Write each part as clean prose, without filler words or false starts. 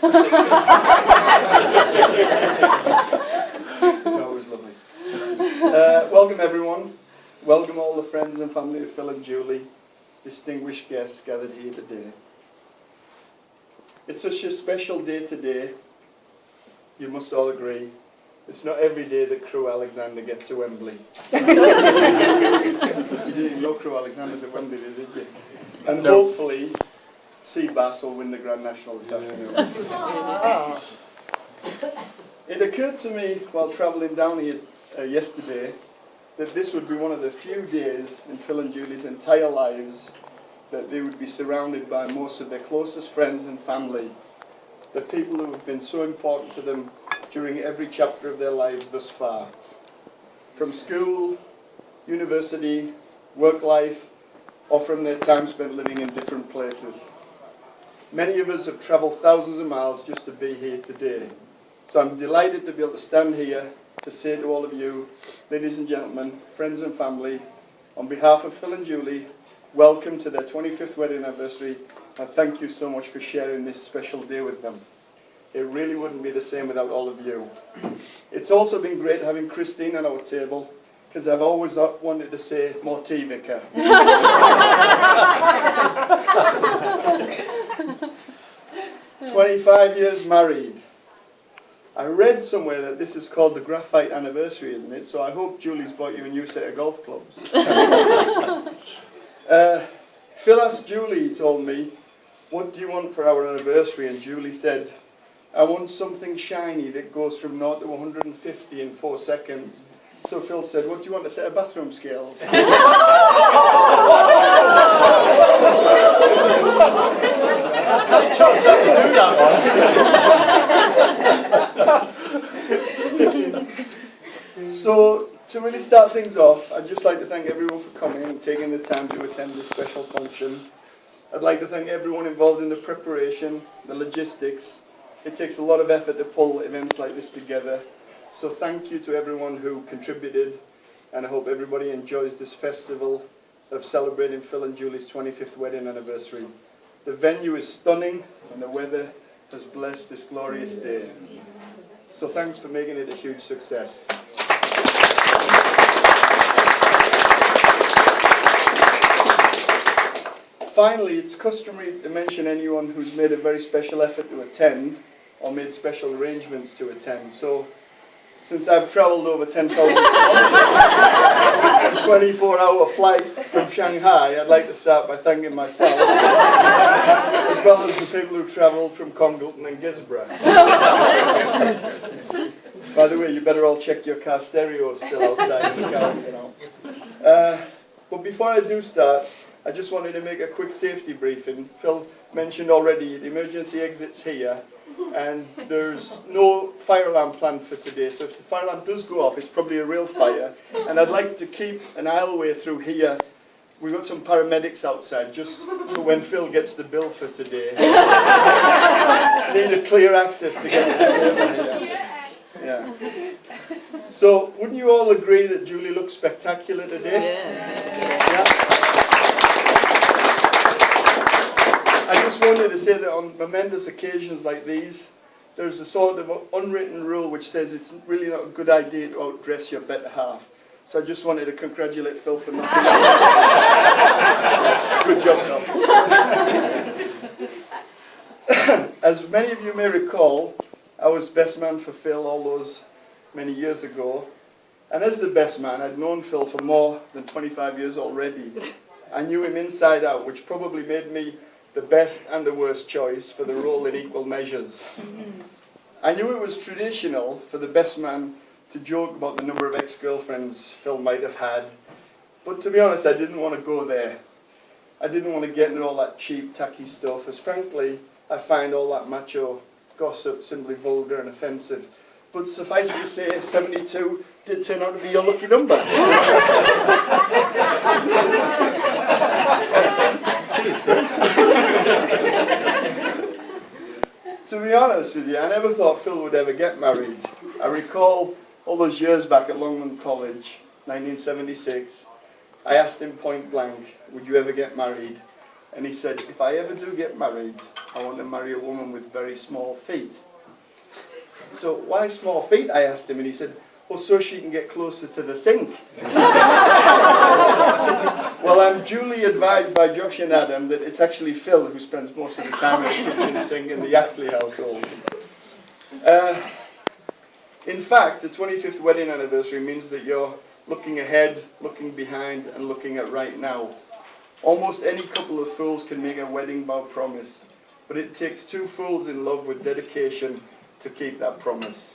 No, it was lovely. Welcome everyone. Welcome all the friends and family of Phil and Julie, distinguished guests gathered here today. It's such a special day today. You must all agree. It's not every day that Crewe Alexander gets to Wembley. You didn't even know Crewe Alexander's at Wembley, did you? And hopefully, Seabass will win the Grand National this afternoon. It occurred to me while travelling down here yesterday that this would be one of the few days in Phil and Julie's entire lives that they would be surrounded by most of their closest friends and family, the people who have been so important to them during every chapter of their lives thus far. From school, university, work life, or from their time spent living in different places. Many of us have travelled thousands of miles just to be here today. So I'm delighted to be able to stand here to say to all of you, ladies and gentlemen, friends and family, on behalf of Phil and Julie, welcome to their 25th wedding anniversary, and thank you so much for sharing this special day with them. It really wouldn't be the same without all of you. It's also been great having Christine at our table, because I've always wanted to say, more tea, Vicar. 25 years married. I read somewhere that this is called the graphite anniversary, isn't it? So I hope Julie's bought you a new set of golf clubs. Phil asked Julie, he told me, what do you want for our anniversary? And Julie said, I want something shiny that goes from 0 to 150 in 4 seconds. So Phil said, what do you want, a set of bathroom scales? I chose not to do that one. So, to really start things off, I'd just like to thank everyone for coming and taking the time to attend this special function. I'd like to thank everyone involved in the preparation, the logistics. It takes a lot of effort to pull events like this together. So thank you to everyone who contributed, and I hope everybody enjoys this festival of celebrating Phil and Julie's 25th wedding anniversary. The venue is stunning, and the weather has blessed this glorious day. So thanks for making it a huge success. Finally, it's customary to mention anyone who's made a very special effort to attend, or made special arrangements to attend. So, since I've travelled over 10,000 kilometres, a 24-hour flight from Shanghai, I'd like to start by thanking myself, as well as the people who travelled from Congleton and Gisborne. By the way, you better all check your car stereos still outside the car, you know. But before I do start, I just wanted to make a quick safety briefing. Phil mentioned already the emergency exit's here, and there's no fire alarm planned for today, so if the fire alarm does go off, it's probably a real fire. And I'd like to keep an aisleway through here. We've got some paramedics outside, just for when Phil gets the bill for today. Need a clear access to get to the table here. Yeah. So, wouldn't you all agree that Julie looks spectacular today? Yeah. I just wanted to say that on momentous occasions like these, there's a sort of unwritten rule which says it's really not a good idea to outdress your better half. So I just wanted to congratulate Phil for knocking it. Good job, Phil. As many of you may recall, I was best man for Phil all those many years ago. And as the best man, I'd known Phil for more than 25 years already. I knew him inside out, which probably made me the best and the worst choice for the role in equal measures. I knew it was traditional for the best man to joke about the number of ex-girlfriends Phil might have had, but to be honest, I didn't want to go there. I didn't want to get into all that cheap, tacky stuff, as frankly, I find all that macho gossip simply vulgar and offensive. But suffice it to say, 72 did turn out to be your lucky number. To be honest with you, I never thought Phil would ever get married. I recall all those years back at Longman College, 1976, I asked him point blank, would you ever get married? And he said, if I ever do get married, I want to marry a woman with very small feet. So, why small feet, I asked him, and he said, well, so she can get closer to the sink. Well, I'm duly advised by Josh and Adam that it's actually Phil who spends most of the time in the kitchen sink in the Yaxley household. In fact, the 25th wedding anniversary means that you're looking ahead, looking behind, and looking at right now. Almost any couple of fools can make a wedding vow promise, but it takes two fools in love with dedication to keep that promise.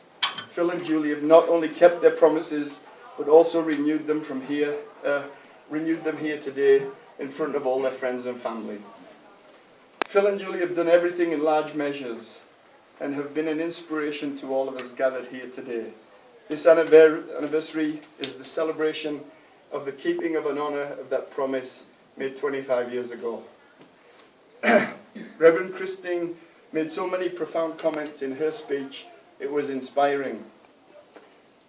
Phil and Julie have not only kept their promises, but also renewed them here today in front of all their friends and family. Phil and Julie have done everything in large measures and have been an inspiration to all of us gathered here today. This anniversary is the celebration of the keeping of an honour of that promise made 25 years ago. Reverend Christine made so many profound comments in her speech, it was inspiring.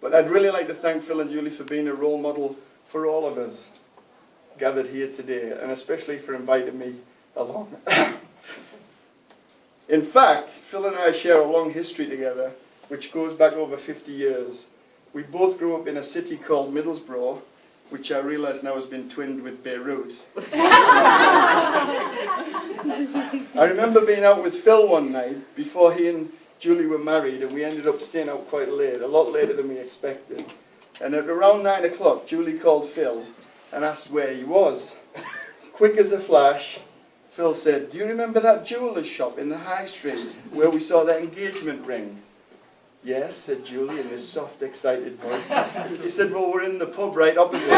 But I'd really like to thank Phil and Julie for being a role model for all of us gathered here today, and especially for inviting me along. In fact, Phil and I share a long history together, which goes back over 50 years. We both grew up in a city called Middlesbrough, which I realise now has been twinned with Beirut. I remember being out with Phil one night before he and Julie were married, and we ended up staying out quite late, a lot later than we expected. And at around 9 o'clock, Julie called Phil and asked where he was. Quick as a flash, Phil said, do you remember that jeweller's shop in the high street where we saw that engagement ring? Yes, said Julie in this soft, excited voice. He said, well, we're in the pub right opposite.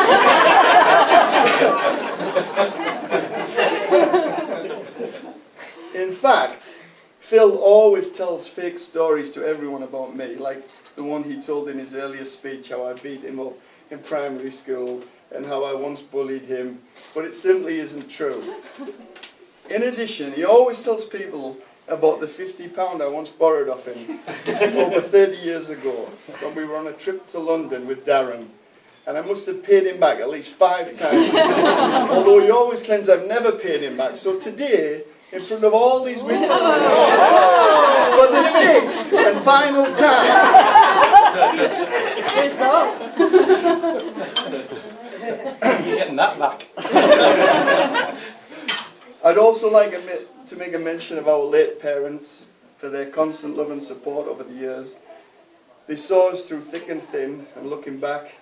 In fact, Phil always tells fake stories to everyone about me, like the one he told in his earlier speech, how I beat him up in primary school and how I once bullied him, but it simply isn't true. In addition, he always tells people about the £50 I once borrowed off him over 30 years ago when we were on a trip to London with Darren. And I must have paid him back at least 5 times. Although he always claims I've never paid him back. So today, in front of all these witnesses, for the 6th and final time, You're getting that back. I'd also like to make a mention of our late parents for their constant love and support over the years. They saw us through thick and thin, and looking back,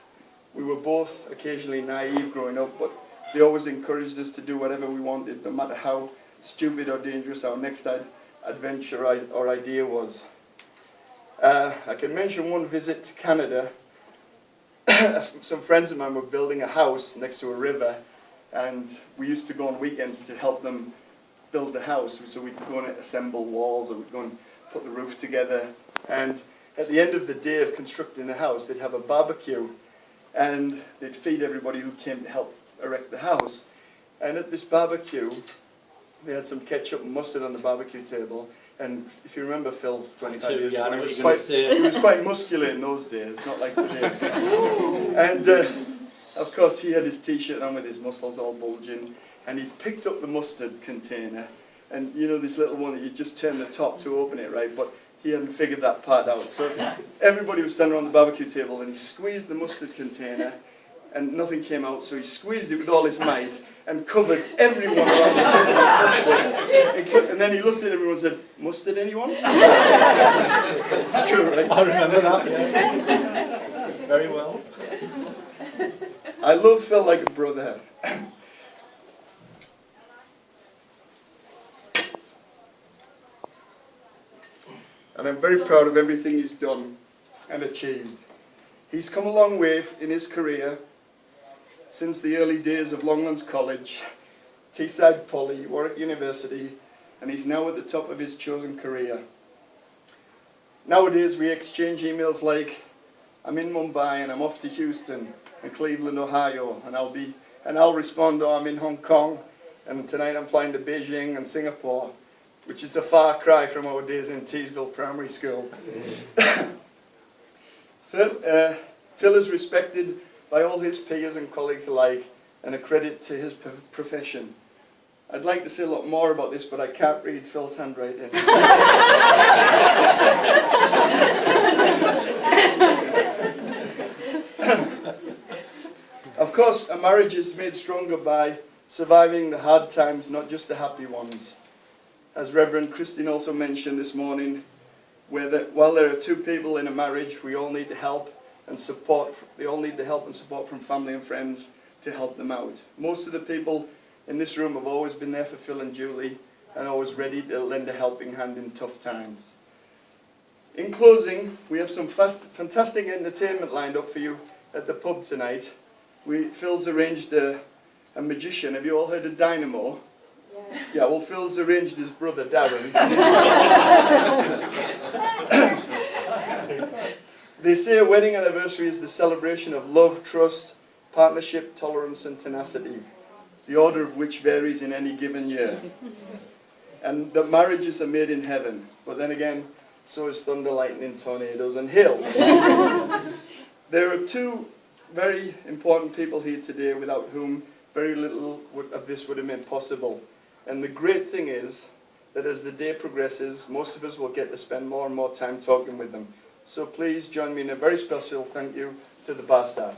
we were both occasionally naive growing up, but they always encouraged us to do whatever we wanted, no matter how stupid or dangerous our next adventure or idea was. I can mention one visit to Canada. Some friends of mine were building a house next to a river, and we used to go on weekends to help them build the house. So we'd go and assemble walls, or we'd go and put the roof together. And at the end of the day of constructing the house, they'd have a barbecue, and they'd feed everybody who came to help erect the house. And at this barbecue, they had some ketchup and mustard on the barbecue table. And if you remember Phil 25 years ago, he was quite muscular in those days, not like today. And of course, he had his t-shirt on with his muscles all bulging, and he picked up the mustard container, and you know this little one that you just turn the top to open it, right? But he hadn't figured that part out. So everybody was standing around the barbecue table, and he squeezed the mustard container, and nothing came out, so he squeezed it with all his might, and covered everyone around the table with mustard. And then he looked at everyone and said, mustard anyone? It's true, right? I remember that, yeah. Very well. I love Phil like a brother. And I'm very proud of everything he's done and achieved. He's come a long way in his career since the early days of Longlands College, Teesside Poly, Warwick University, and he's now at the top of his chosen career. Nowadays we exchange emails like, I'm in Mumbai and I'm off to Houston and Cleveland, Ohio, and I'll respond, oh, I'm in Hong Kong, and tonight I'm flying to Beijing and Singapore, which is a far cry from our days in Teesville Primary School. Phil is respected by all his peers and colleagues alike, and a credit to his profession. I'd like to say a lot more about this, but I can't read Phil's handwriting. Of course, a marriage is made stronger by surviving the hard times, not just the happy ones. As Reverend Christine also mentioned this morning, while there are two people in a marriage, we all need the help and support. They all need the help and support from family and friends to help them out. Most of the people in this room have always been there for Phil and Julie and always ready to lend a helping hand in tough times. In closing, we have some fantastic entertainment lined up for you at the pub tonight. Phil's arranged a magician. Have you all heard of Dynamo? Yeah, well, Phil's arranged his brother, Darren. They say a wedding anniversary is the celebration of love, trust, partnership, tolerance, and tenacity, the order of which varies in any given year. And that marriages are made in heaven, but then again, so is thunder, lightning, tornadoes, and hail. There are two very important people here today without whom very little of this would have been possible. And the great thing is that as the day progresses, most of us will get to spend more and more time talking with them. So please join me in a very special thank you to the bar staff.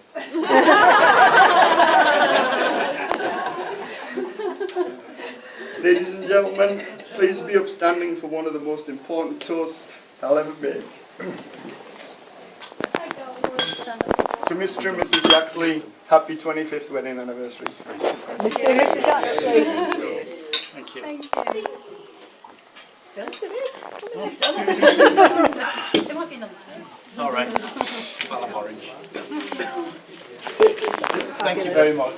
Ladies and gentlemen, please be upstanding for one of the most important toasts I'll ever make. To Mr. and Mrs. Yaxley, happy 25th wedding anniversary. Mr. and Mrs. Yaxley. Thank you. Thank you. There might be another time. All right. Well, I'm orange. Thank you very much.